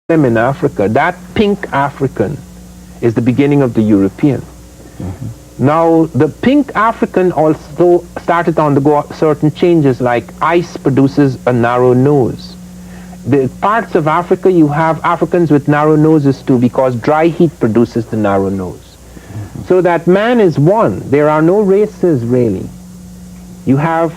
them in Africa, that pink African is the beginning of the European. Now, the pink African also started to undergo certain changes, like ice produces a narrow nose. The parts of Africa, you have Africans with narrow noses too, because dry heat produces the narrow nose. So that man is one. There are no races, really. You have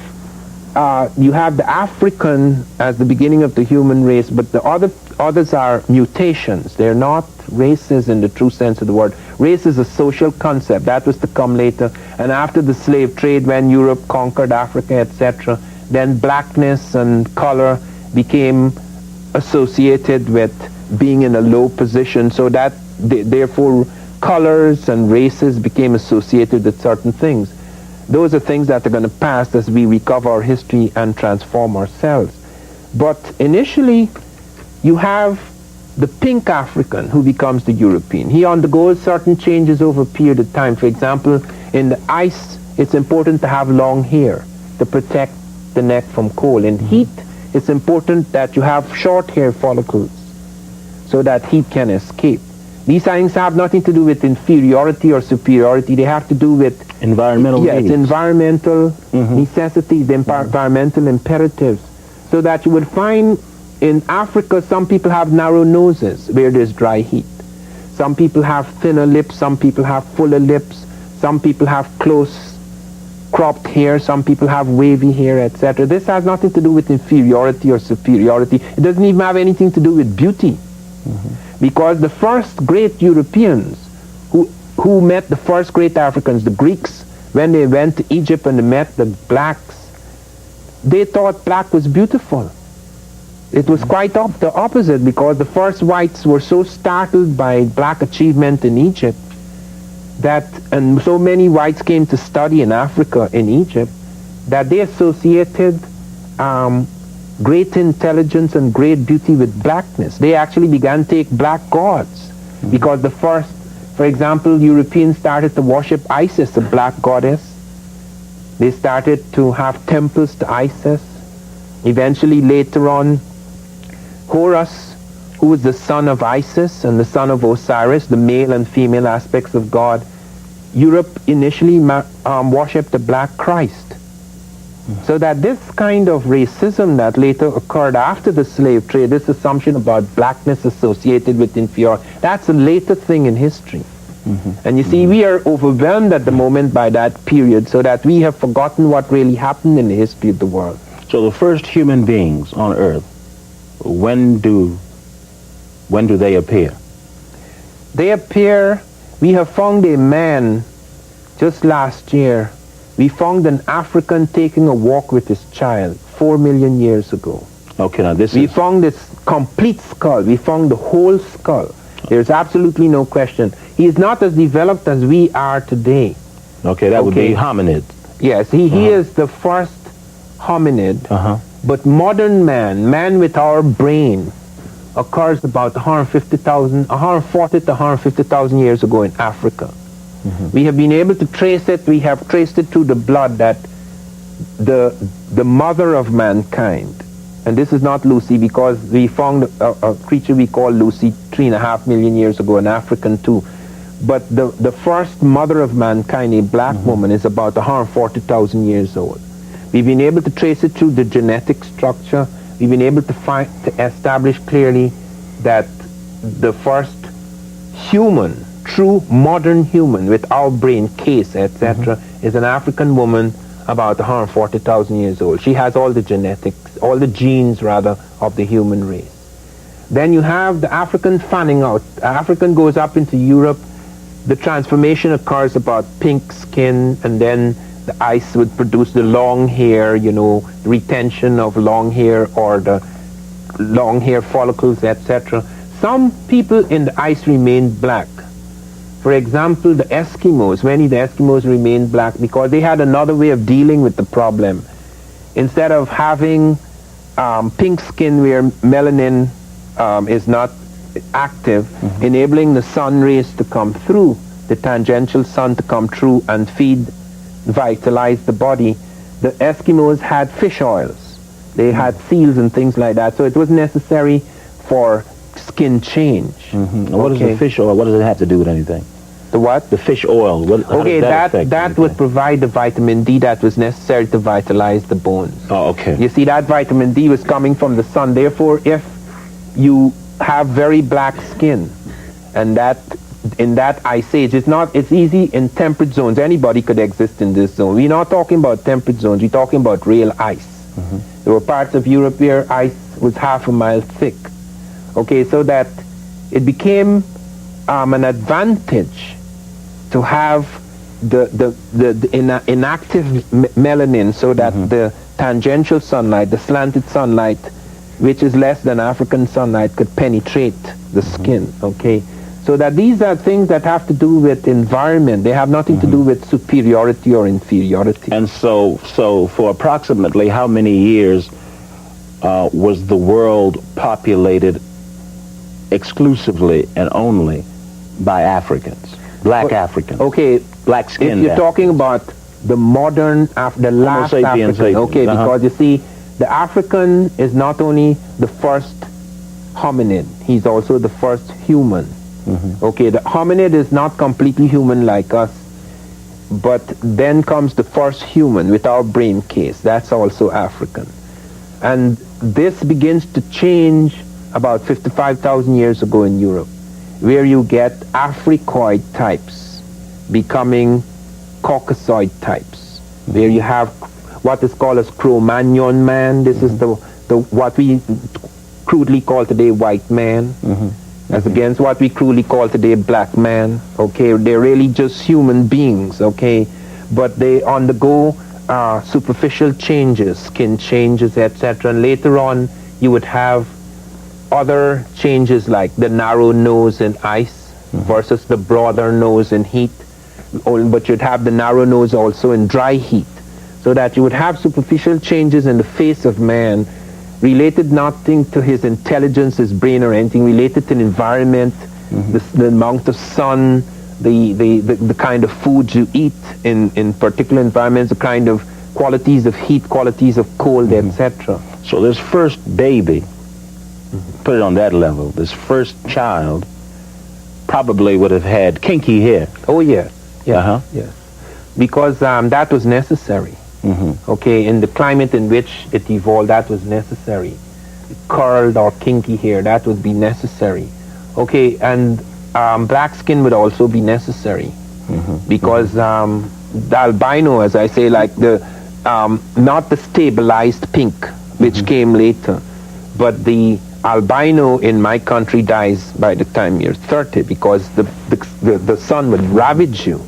the African as the beginning of the human race, but the others are mutations. They're not races in the true sense of the word. Race is a social concept. That was to come later. And after the slave trade, when Europe conquered Africa, etc., then blackness and color became associated with being in a low position, so that therefore colors and races became associated with certain things. Those are things that are going to pass as we recover our history and transform ourselves. But initially, you have the pink African who becomes the European. He undergoes certain changes over a period of time. For example, in the ice, it's important to have long hair to protect the neck from cold. In heat, it's important that you have short hair follicles so that heat can escape. These things have nothing to do with inferiority or superiority. They have to do with environmental needs. Environmental necessities, environmental imperatives. So that you would find in Africa, some people have narrow noses where there's dry heat. Some people have thinner lips, some people have fuller lips, some people have close cropped hair, some people have wavy hair, etc. This has nothing to do with inferiority or superiority. It doesn't even have anything to do with beauty. Because the first great Europeans who met the first great Africans, the Greeks, when they went to Egypt and they met the blacks, they thought black was beautiful. It was quite the opposite, because the first whites were so startled by black achievement in Egypt and so many whites came to study in Africa, in Egypt, that they associated great intelligence and great beauty with blackness. They actually began to take black gods, because the first, for example, Europeans started to worship Isis, a black goddess. They started to have temples to Isis. Eventually, later on, Horus, who was the son of Isis and the son of Osiris, the male and female aspects of God, Europe initially worshipped the black Christ. So that this kind of racism that later occurred after the slave trade, this assumption about blackness associated with inferiority, that's a later thing in history. And you see, we are overwhelmed at the moment by that period, so that we have forgotten what really happened in the history of the world. So the first human beings on Earth, when do they appear? They appear, we have found a man just last year. We found an African taking a walk with his child 4 million years ago. Okay, now we found this complete skull. We found the whole skull. There's absolutely no question. He is not as developed as we are today. Okay, that would be hominid. Yes, he is the first hominid. But modern man with our brain, occurs about 140 to 150,000 years ago in Africa. We have been able to trace it. We have traced it through the blood that the mother of mankind, and this is not Lucy, because we found a creature we call Lucy 3.5 million years ago, an African too. But the first mother of mankind, a black woman, is about 140,000 years old. We've been able to trace it through the genetic structure. We've been able to establish clearly that the first human, true modern human with our brain case, etc., is an African woman about 140,000 years old. She has all the genetics, all the genes rather, of the human race. Then you have the African fanning out. African goes up into Europe. The transformation occurs about pink skin, and then the ice would produce the long hair, the retention of long hair or the long hair follicles, etc. Some people in the ice remained black. For example, the Eskimos, many of the Eskimos remained black because they had another way of dealing with the problem. Instead of having pink skin where melanin is not active, enabling the sun rays to come through, the tangential sun to come through and vitalize the body, the Eskimos had fish oils. They had seals and things like that, so it was necessary for skin change. What is the fish oil? What does it have to do with anything? The what? The fish oil. How Okay, does that affect that anything? would provide the vitamin D that was necessary to vitalize the bones. Oh, okay. You see, that vitamin D was coming from the sun. Therefore, if you have very black skin, and that in that ice age, it's easy in temperate zones. Anybody could exist in this zone. We're not talking about temperate zones. We're talking about real ice. There were parts of Europe where ice was half a mile thick. Okay, so that it became an advantage to have the inactive melanin, so that the tangential sunlight, the slanted sunlight, which is less than African sunlight, could penetrate the skin. Okay, so that these are things that have to do with environment. They have nothing to do with superiority or inferiority. And so for approximately how many years was the world populated exclusively and only by Africans, black Africans? Okay, black skinned. if you're talking about the modern, the last Homo sapiens African, sapiens, okay, because you see, the African is not only the first hominid, he's also the first human. Okay, the hominid is not completely human like us, but then comes the first human with our brain case. That's also African. And this begins to change about 55,000 years ago in Europe, where you get Africoid types becoming Caucasoid types, where you have what is called as Cro-Magnon man. This is the what we crudely call today white man, as against what we crudely call today black man. Okay, they're really just human beings. Okay, but they undergo superficial changes, skin changes, etc. And later on, you would have other changes like the narrow nose in ice versus the broader nose in heat. But you'd have the narrow nose also in dry heat. So that you would have superficial changes in the face of man, related nothing to his intelligence, his brain or anything, related to the environment, the amount of sun, the kind of foods you eat in particular environments, the kind of qualities of heat, qualities of cold, etc. So this first baby, put it on that level, this first child probably would have had kinky hair. Oh, yeah. Yeah. Yes. Because that was necessary. Okay, in the climate in which it evolved, that was necessary. Curled or kinky hair, that would be necessary. Okay, and black skin would also be necessary, because the albino, as I say, like the not the stabilized pink, which came later, but the albino in my country dies by the time you're 30, because the sun would ravage you.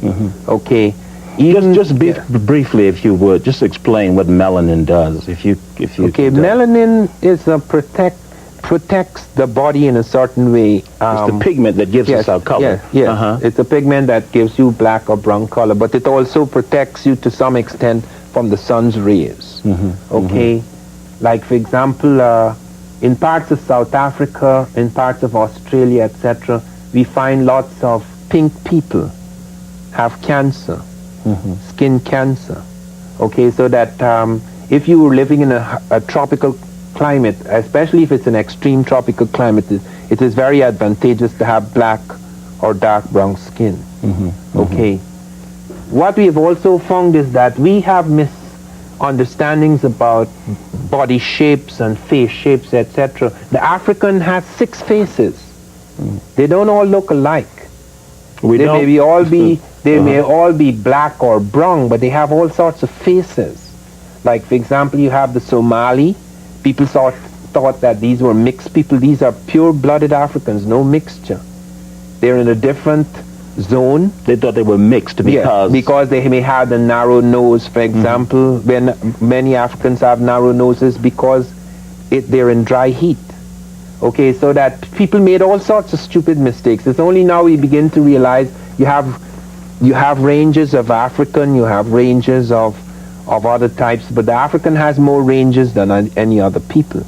Okay. Just briefly, if you would, just explain what melanin does. If you okay, melanin is protects the body in a certain way. It's the pigment that gives us our color. Yes. It's a pigment that gives you black or brown color, but it also protects you to some extent from the sun's rays. Okay, like for example, in parts of South Africa, in parts of Australia, etc., we find lots of pink people have cancer. Skin cancer. Okay, so that if you were living in a tropical climate, especially if it's an extreme tropical climate, it is very advantageous to have black or dark brown skin. Okay. What we have also found is that we have misunderstandings about body shapes and face shapes, etc. The African has 6 faces. They don't all look alike. They may all be black or brown, but they have all sorts of faces. Like, for example, you have the Somali. People thought that these were mixed people. These are pure-blooded Africans, no mixture. They're in a different zone. They thought they were mixed because they may have the narrow nose, for example. When many Africans have narrow noses because they're in dry heat. Okay, so that people made all sorts of stupid mistakes. It's only now we begin to realize you have ranges of African, you have ranges of other types, but the African has more ranges than any other people.